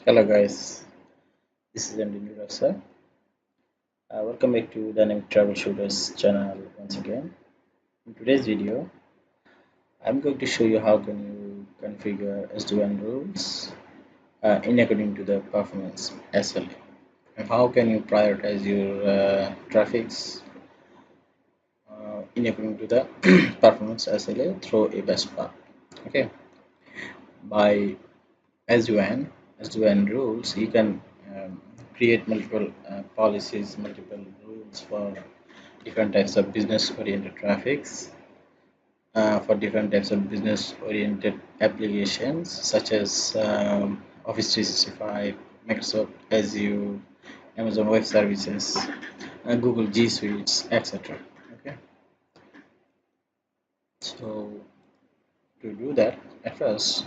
Hello guys, this is MD Nurasa. Welcome back to Dynamic Troubleshooters channel once again. In today's video, I'm going to show you how can you configure SD-WAN rules in according to the performance SLA, and how can you prioritize your traffics in according to the performance SLA through a best path. Okay, by SD-WAN rules, you can create multiple policies, multiple rules for different types of business oriented traffics, for different types of business oriented applications such as Office 365, Microsoft Azure, Amazon Web Services, Google G Suites, etc. Okay, so to do that, at first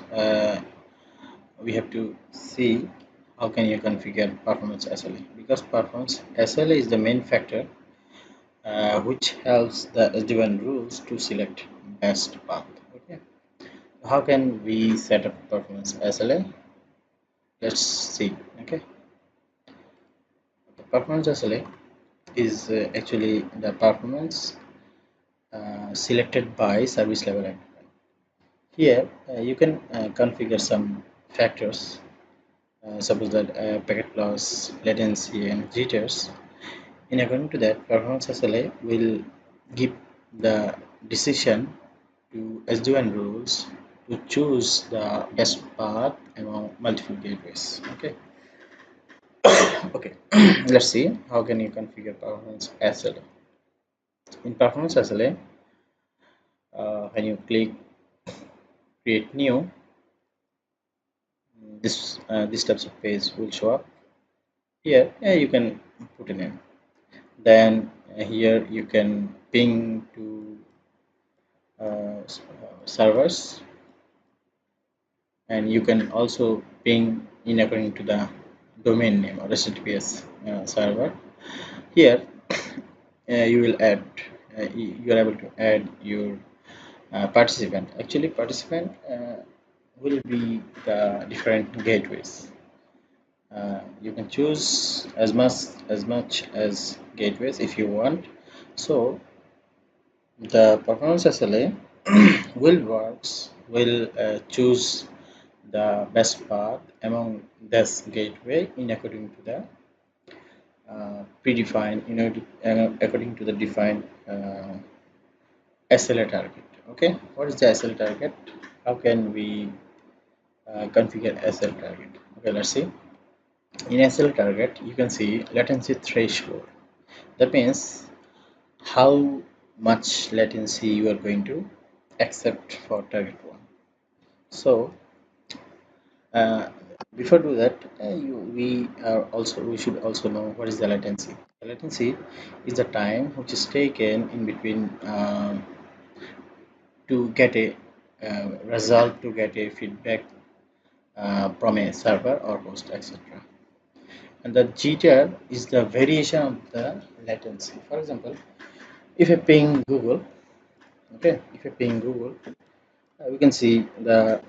we have to see how can you configure performance SLA, because performance SLA is the main factor which helps the SD-WAN rules to select best path. Okay, how can we set up performance SLA? Let's see. Okay, the performance SLA is actually the performance selected by service level agreement. Here you can configure some factors, suppose that packet loss, latency, and jitters. In according to that, performance SLA will give the decision to SD-WAN rules to choose the best path among multiple gateways. Okay, okay. Let's see how can you configure performance SLA. In performance SLA, when you click create new, this types of page will show up. Here you can put a name. Then here you can ping to servers, and you can also ping in according to the domain name or HTTPS server. Here you will add you are able to add your participant. Actually, participant will be the different gateways. You can choose as much as gateways if you want. So the performance SLA will choose the best path among this gateway in according to the predefined, according to the defined SLA target. Okay, what is the SLA target? How can we configure SL target? Okay, let's see. In SL target, you can see latency threshold. That means how much latency you are going to accept for target one. So uh, before do that, we should also know what is the latency. The latency is the time which is taken in between to get a result, to get a feedback from a server or host, etc. And the jitter is the variation of the latency. For example, if I ping Google, okay, if I ping Google, we can see the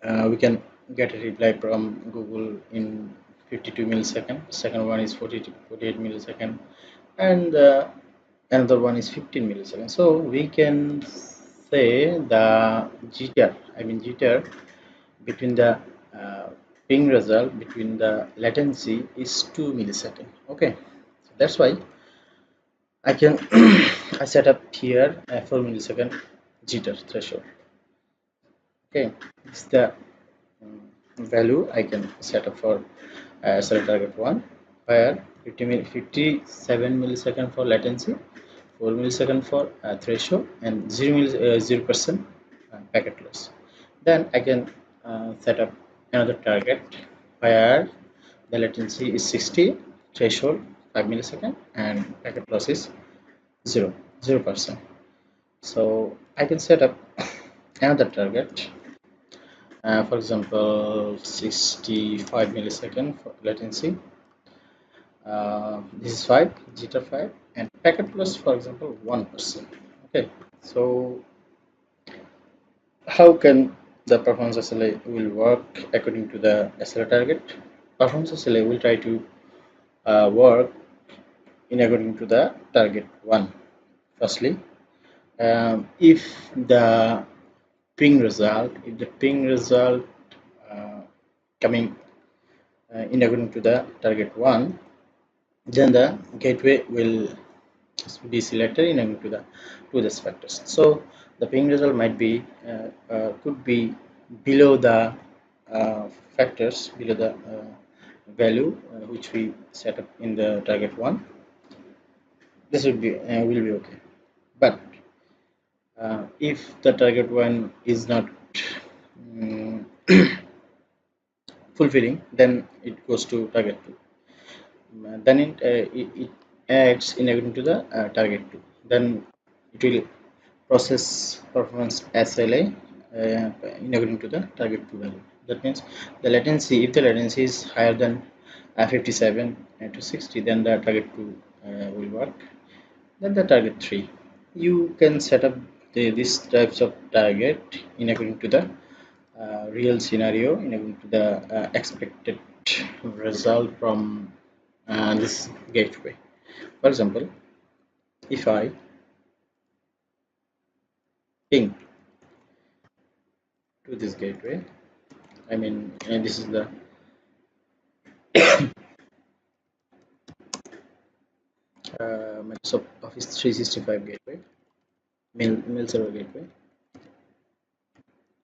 we can get a reply from Google in 52 milliseconds. Second one is 48 milliseconds, and another one is 15 milliseconds. So we can say the jitter, jitter between the ping result, between the latency is 2 milliseconds. Okay, so that's why I can I set up here a 4 millisecond jitter threshold. Okay, it's the value I can set up for SL target 1, where 57 millisecond for latency, 4 millisecond for threshold, and 0% packet loss. Then I can set up another target where the latency is 60, threshold 5 millisecond, and packet loss is 0%. So I can set up another target, for example 65 millisecond for latency. This is 5, jitter 5, and packet loss, for example, 1%. Okay, so how can the performance SLA will work according to the SLA target. Performance SLA will try to work in according to the target one. Firstly, if the ping result uh, coming in according to the target one, then the gateway will be selected in according to these factors. So the ping result might be could be below the uh, factors, below the value which we set up in the target one. This will be okay. But if the target one is not mm, fulfilling, then it goes to target two. Then it acts in according to the target two. Then it will process performance SLA in according to the target two value. That means the latency, if the latency is higher than 57 to 60, then the target two will work. Then the target 3, you can set up these types of target in according to the real scenario, in according to the expected result from this gateway. For example, if I ping to this gateway, I mean, and this is the Microsoft Office 365 gateway, mail server gateway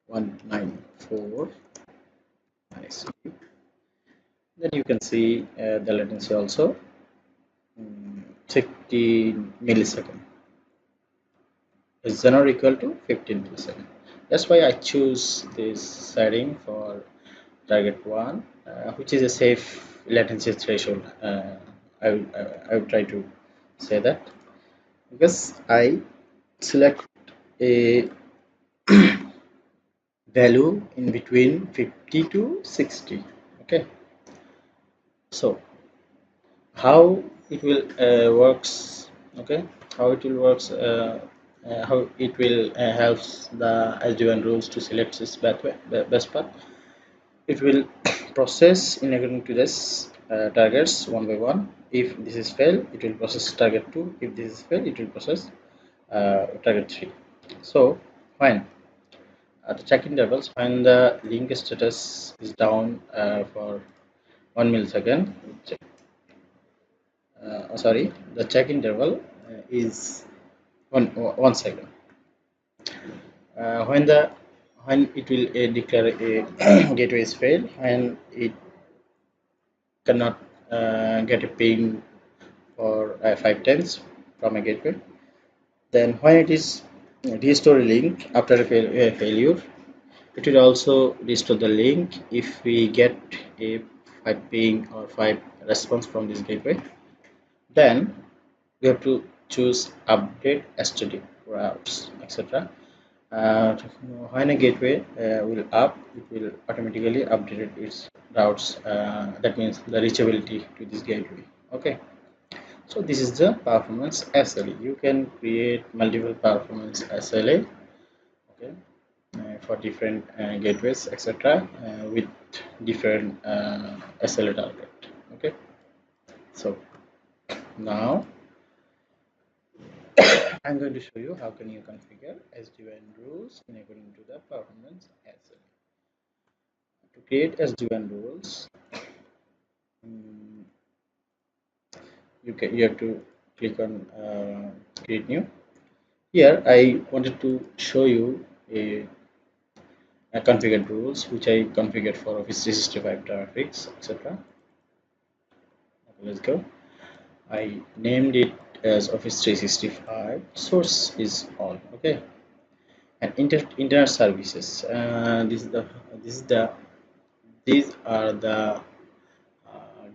194 minus, then you can see the latency also 15 millisecond is not equal to 15 millisecond. That's why I choose this setting for target one, which is a safe latency threshold. I would try to say that, because I select a value in between 50 to 60. Okay, so how it will works, okay, how it will works, how it will helps the SDWAN rules to select this best path. It will process in according to this targets one by one. If this is fail, it will process target 2. If this is fail, it will process target 3. So fine, at the check intervals, when the link status is down for 1 millisecond, sorry, the check interval is 1 second. When it will declare a gateway is failed, and it cannot get a ping for 5 times from a gateway, then when it is restore a link after a failure, it will also restore the link if we get a 5 ping or 5 response from this gateway. Then we have to choose update STD routes, etc. When a gateway will up, it will automatically update its routes. That means the reachability to this gateway. Okay, so this is the performance SLA. You can create multiple performance SLA, okay, for different gateways, etc., with different SLA target. Okay, so now I'm going to show you how can you configure SD-WAN rules in according to the performance SLA. To create SD-WAN rules, you have to click on create new. Here I wanted to show you a configured rules which I configured for Office 365 traffics, etc. Okay, let's go. I named it as Office 365. Source is all. Okay, and internet services. This is the these are the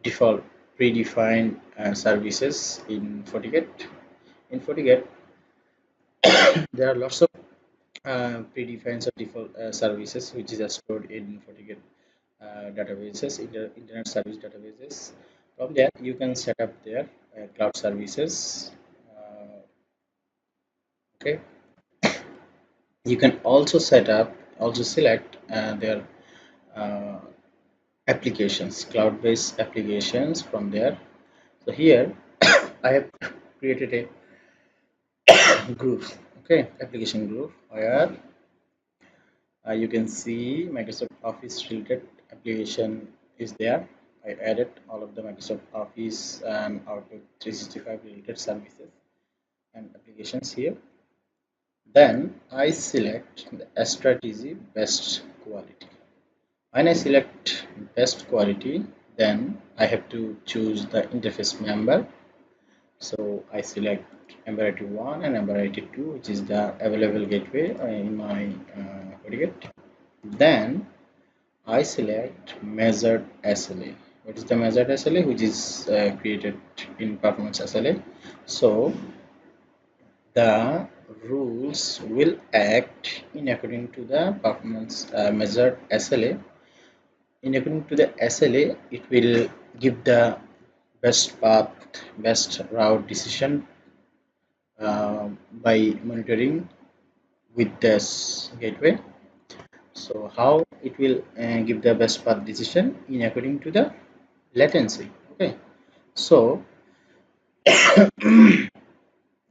default predefined services in FortiGate. In FortiGate, there are lots of predefined default services which is stored in FortiGate databases, internet service databases. From there, you can set up their cloud services. Okay, you can also set up also select their uh, applications, cloud-based applications from there. So here I have created a group, okay, application group where you can see Microsoft Office related application is there. I added all of the Microsoft Office and Outlook 365 related services and applications here. Then I select the strategy best quality. When I select best quality, then I have to choose the interface member. So I select Ember81 and Ember82, which is the available gateway in my FortiGate. Then I select measured SLA. What is the measured SLA? Which is created in performance SLA. So the rules will act in according to the performance measured SLA. In according to the SLA, it will give the best path, best route decision by monitoring with this gateway. So how it will give the best path decision in according to the latency. Okay, so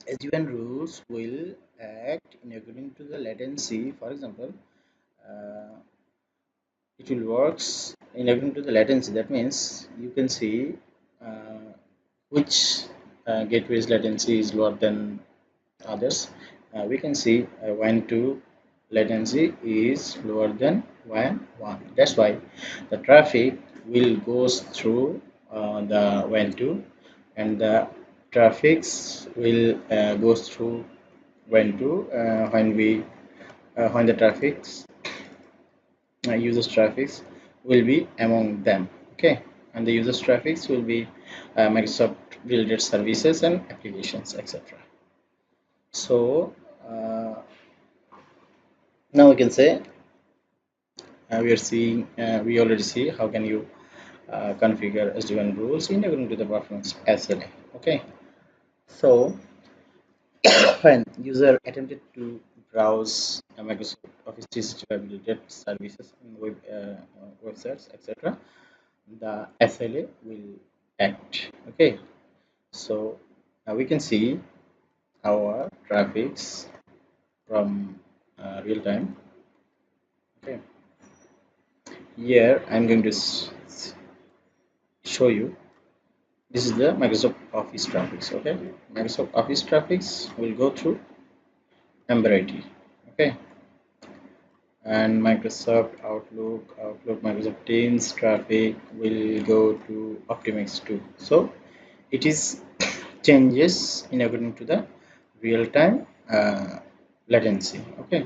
SDWAN rules will act in according to the latency. For example, uh, it will works in according to the latency. That means you can see uh, which gateway's latency is lower than others. We can see WAN 2 latency is lower than WAN 1. That's why the traffic will goes through the WAN 2, and the traffics will goes through WAN 2 when the traffics users traffics will be among them. Okay, and the users traffics will be Microsoft related services and applications, etc. So now we can say we already see how can you configure SD-WAN rules in according to the performance SLA. Okay, so when user attempted to browse Microsoft Office 365 related services and websites, etc., the SLA will act. Okay, so now we can see our traffics from real time. Okay, here I'm going to show you. This is the Microsoft Office traffics. Okay, Microsoft Office traffics will go through Ember80. Okay, and Microsoft Outlook, Microsoft Teams traffic will go to Optimex 2. So it is changes in according to the real-time latency. Okay,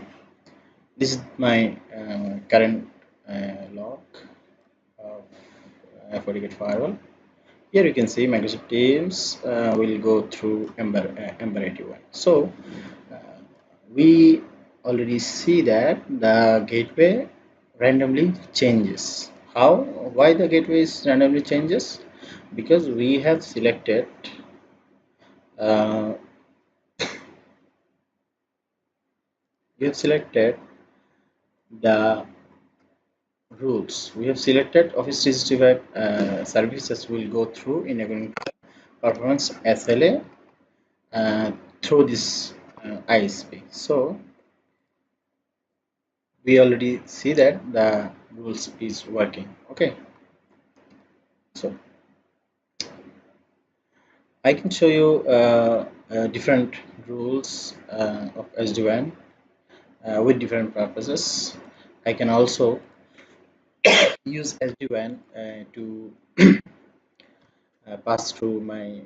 this is my current log of FortiGate firewall. Here you can see Microsoft Teams will go through Ember81. So we already see that the gateway randomly changes. How? Why the gateway is randomly changes? Because uh, we have selected the rules. We have selected Office 365 services will go through in according to performance SLA through this ISP. So we already see that the rules is working. Okay, so I can show you different rules of SD-WAN with different purposes. I can also use SD-WAN to pass through my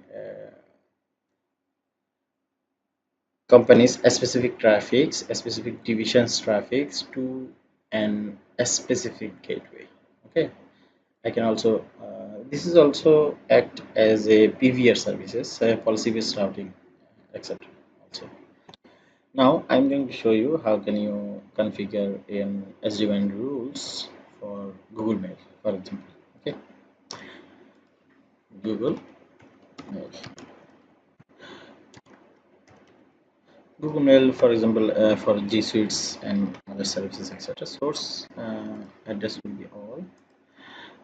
company's specific traffics, specific divisions traffics to a specific gateway. Okay, I can also this is also act as a PVR services, policy based routing, etc. Also, now I'm going to show you how can you configure in SD-WAN rules for Google Mail, for example. Okay, Google Mail. Google Mail, for example, for G Suites and other services, etc. Source address will be all,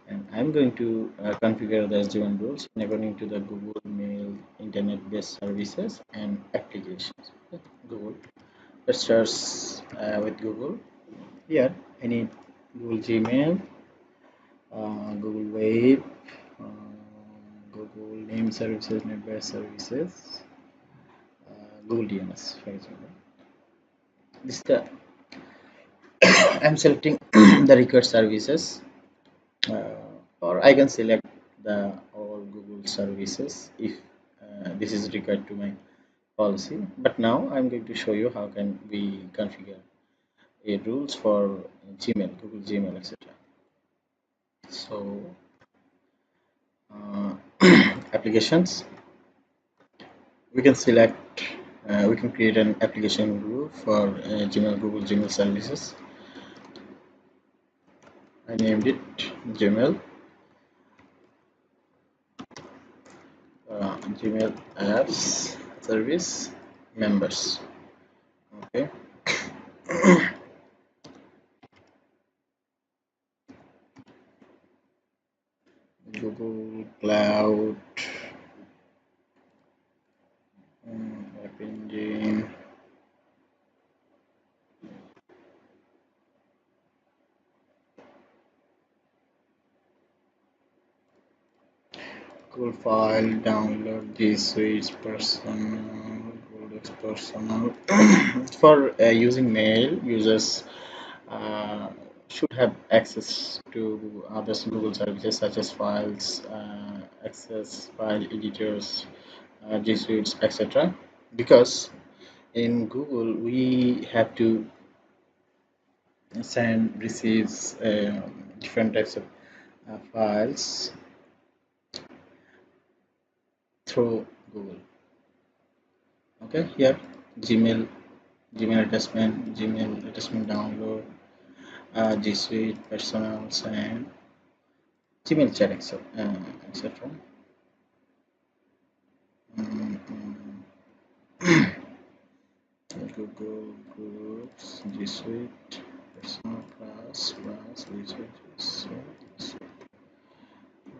and I'm going to configure the SD-WAN rules according to the Google Mail internet-based services and applications. Okay. Google. Let's start with Google. Here I need Google Gmail, Google Wave, uh, Google Name Services, Net-based Services, Google DNS, for example. This is the I'm selecting the required services, or I can select the all Google services if this is required to my policy. But now I'm going to show you how can we configure a rules for Gmail, Google Gmail, etc. So uh, applications, we can select, we can create an application group for Gmail, Google Gmail services. I named it Gmail, Gmail apps service members. Okay. Google Cloud, App Engine, Google File, download G Suite, personal, Google personal. For using mail, users uh, should have access to other Google services such as files, access file editors, G Suites, etc. Because in Google we have to send receives different types of files through Google. Okay, here Gmail, Gmail attachment download, G Suite, personals, and Gmail chat, etc. Google Groups, G Suite, personal class, G Suite,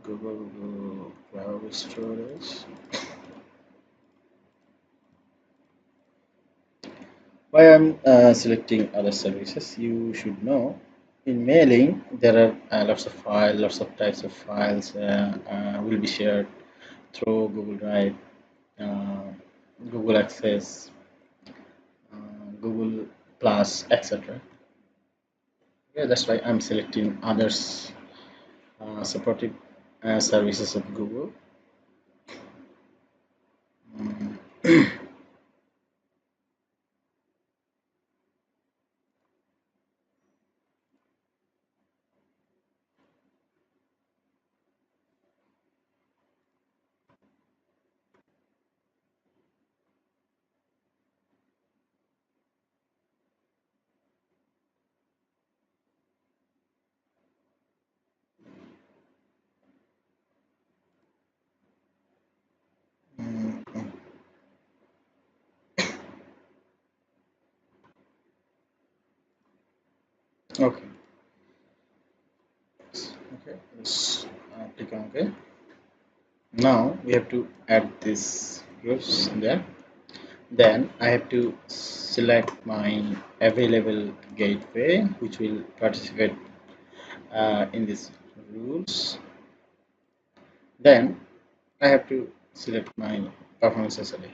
Google Cloud Storage. Why I'm selecting other services, you should know. In mailing, there are lots of files, lots of types of files will be shared through Google Drive, uh, Google Access, Google Plus, etc. Yeah, that's why I'm selecting others supported services of Google. Mm, okay, okay, let's click on OK. Now we have to add this groups in there. Then I have to select my available gateway which will participate in these rules. Then I have to select my performance SLA.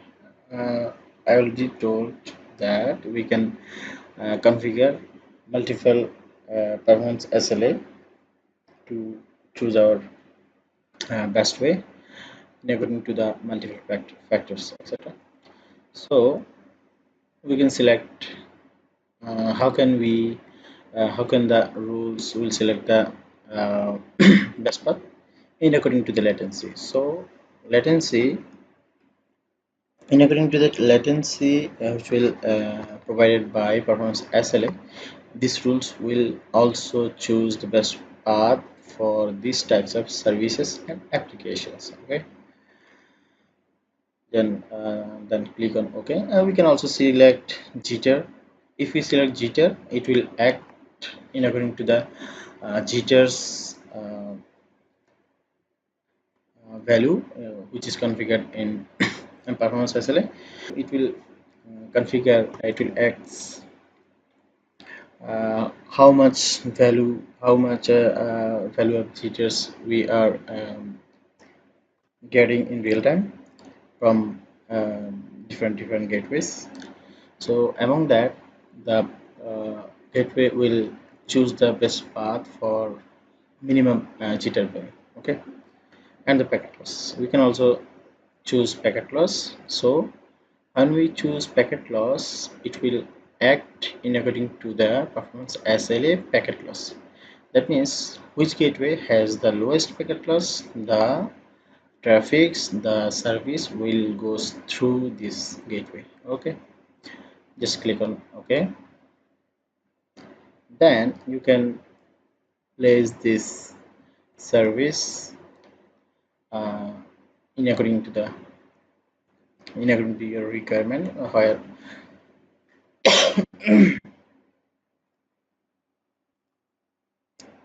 I already told that we can configure multiple performance SLA to choose our best way according to the multiple factors, etc. So we can select how can we how can the rules will select the uh, best path in according to the latency. So latency, in according to the latency which will provided by performance SLA, these rules will also choose the best path for these types of services and applications. Okay, then click on OK. We can also select jitter If we select jitter, it will act in according to the jitters value which is configured in performance SLA. It will configure, it will act how much value of jitters we are getting in real time from different gateways. So among that, the gateway will choose the best path for minimum jitter value. Okay, and the packet loss. We can also choose packet loss. So when we choose packet loss, it will act in according to the performance SLA packet loss. That means which gateway has the lowest packet loss, the the service will goes through this gateway. Okay, just click on OK. Then you can place this service uh, in according to the in according to your requirement. Where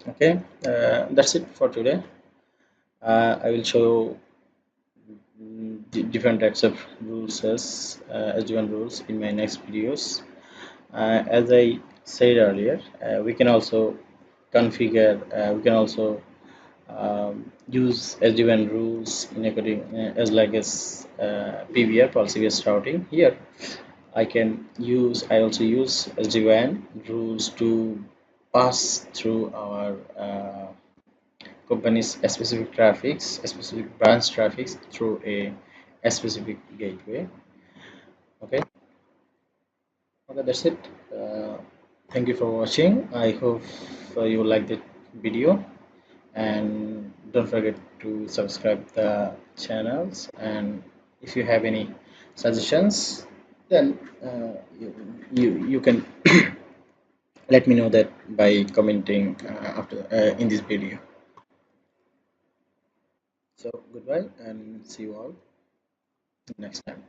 okay, that's it for today. I will show different types of rules as SDWAN rules in my next videos. As I said earlier, we can also configure, we can also use SDWAN rules in according as like as PBR policy based routing. Here, I also use SDWAN rules to pass through our company's specific traffics, a specific branch traffics through a specific gateway. Okay, okay, that's it. Uh, Thank you for watching. I hope you like the video, and don't forget to subscribe the channels. And if you have any suggestions, then you can let me know that by commenting after in this video. So goodbye and see you all next time.